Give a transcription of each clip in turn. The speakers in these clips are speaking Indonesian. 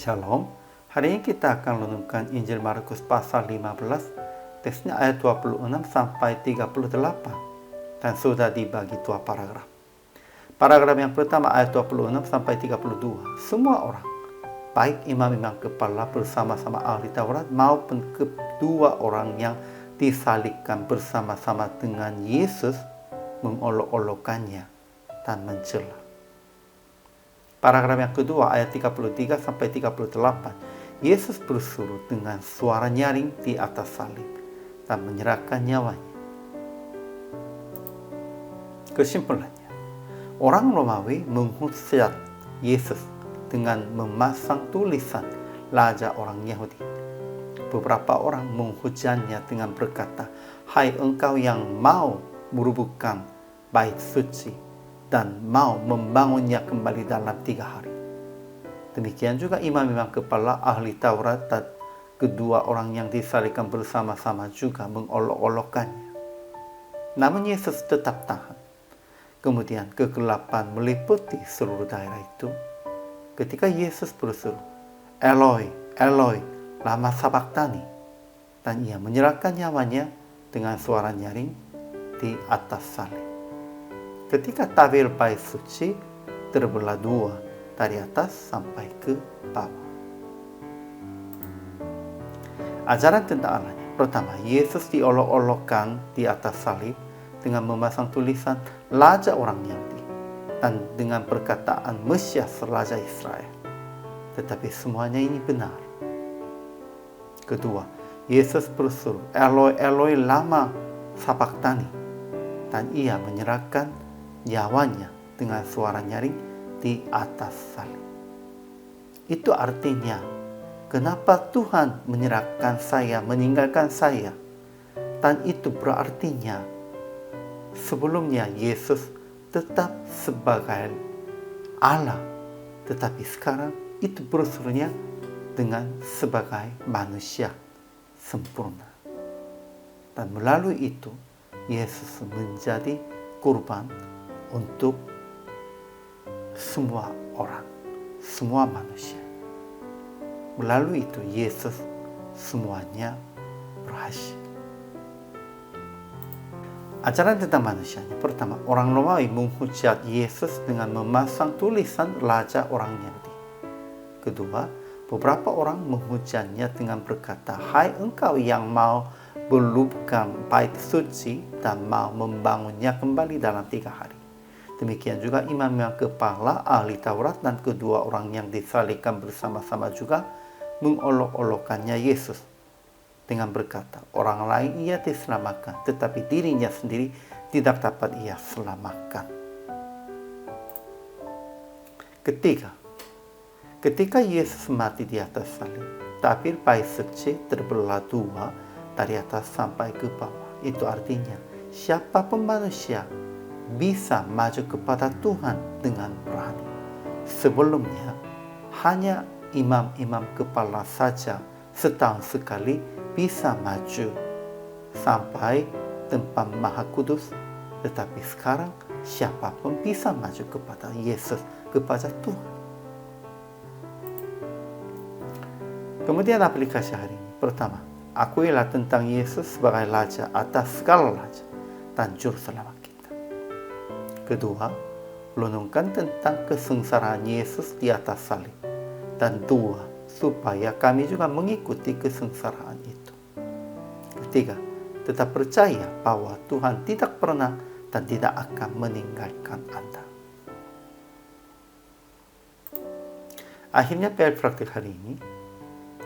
Shalom, hari ini kita akan renungkan Injil Markus pasal 15, teksnya ayat 26 sampai 38, dan sudah dibagi dua paragraf. Paragraf yang pertama ayat 26 sampai 32, semua orang, baik imam-imam kepala bersama-sama ahli Taurat maupun kedua orang yang disalibkan bersama-sama dengan Yesus mengolok-olokkannya dan mencela. Paragraf yang kedua ayat 33 sampai 38, Yesus berseru dengan suara nyaring di atas salib dan menyerahkan nyawanya. Kesimpulannya, orang Romawi menghujat Yesus dengan memasang tulisan raja orang Yahudi. Beberapa orang menghujatnya dengan berkata, "Hai engkau yang mau merubuhkan bait suci dan mau membangunnya kembali dalam 3 hari." Demikian juga imam-imam kepala ahli Taurat dan kedua orang yang disalibkan bersama-sama juga mengolok-olokkannya. Namun Yesus tetap tahan. Kemudian kegelapan meliputi seluruh daerah itu ketika Yesus berseru, "Eloi, Eloi, lama sabachthani," dan ia menyerahkan nyawanya dengan suara nyaring di atas salib. Ketika tabir bait suci terbelah dua dari atas sampai ke bawah. Ajaran tentang Allahnya. Pertama, Yesus diolok-olokkan di atas salib dengan memasang tulisan Raja orang Yahudi dan dengan perkataan Mesias Raja Israel. Tetapi semuanya ini benar. Kedua, Yesus berseru, "Eloi, Eloi, lama sabachthani," dan ia menyerahkan nyawanya dengan suara nyaring di atas salib. Itu artinya, kenapa Tuhan menyerahkan saya, meninggalkan saya? Dan itu berartinya, sebelumnya Yesus tetap sebagai Allah, tetapi sekarang itu berserunya dengan sebagai manusia sempurna. Dan melalui itu, Yesus menjadi kurban untuk semua orang, semua manusia. Melalui itu Yesus semuanya berhasil. Ajaran tentang manusianya. Pertama, orang Romawi menghujat Yesus dengan memasang tulisan Raja orang Yahudi. Kedua, beberapa orang menghujatnya dengan berkata, "Hai engkau yang mau melubuhkan bait suci dan mau membangunnya kembali dalam 3 hari." Demikian juga imam-imam kepala ahli Taurat dan kedua orang yang disalibkan bersama-sama juga mengolok-olokkannya Yesus dengan berkata, orang lain ia diselamatkan, tetapi dirinya sendiri tidak dapat ia selamatkan. Ketiga, ketika Yesus mati di atas salib, tabir bait suci terbelah dua dari atas sampai ke bawah. Itu artinya, siapapun manusia bisa maju kepada Tuhan dengan berani. Sebelumnya, hanya imam-imam kepala saja setahun sekali bisa maju sampai tempat Maha Kudus. Tetapi sekarang, siapapun bisa maju kepada Yesus, kepada Tuhan. Kemudian aplikasi hari ini. Pertama, akuilah tentang Yesus sebagai Raja atas segala raja dan Juru Selamat kita. Kedua, renungkan tentang kesengsaraan Yesus di atas salib. Dan dua, supaya kami juga mengikuti kesengsaraan itu. Ketiga, tetap percaya bahwa Tuhan tidak pernah dan tidak akan meninggalkan Anda. Akhirnya PR praktik hari ini,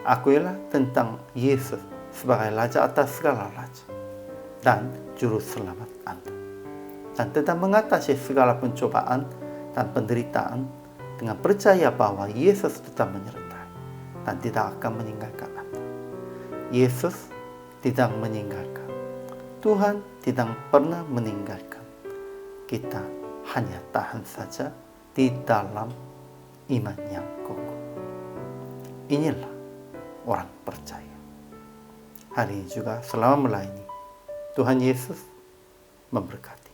akuilah tentang Yesus sebagai Raja atas segala raja dan Juru Selamat Anda. Dan tetap mengatasi segala pencobaan dan penderitaan dengan percaya bahwa Yesus tetap menyertai dan tidak akan meninggalkan Anda. Yesus tidak meninggalkan. Tuhan tidak pernah meninggalkan. Kita hanya tahan saja di dalam iman yang kokoh. Inilah orang percaya. Hari ini juga selama melayani, Tuhan Yesus memberkati.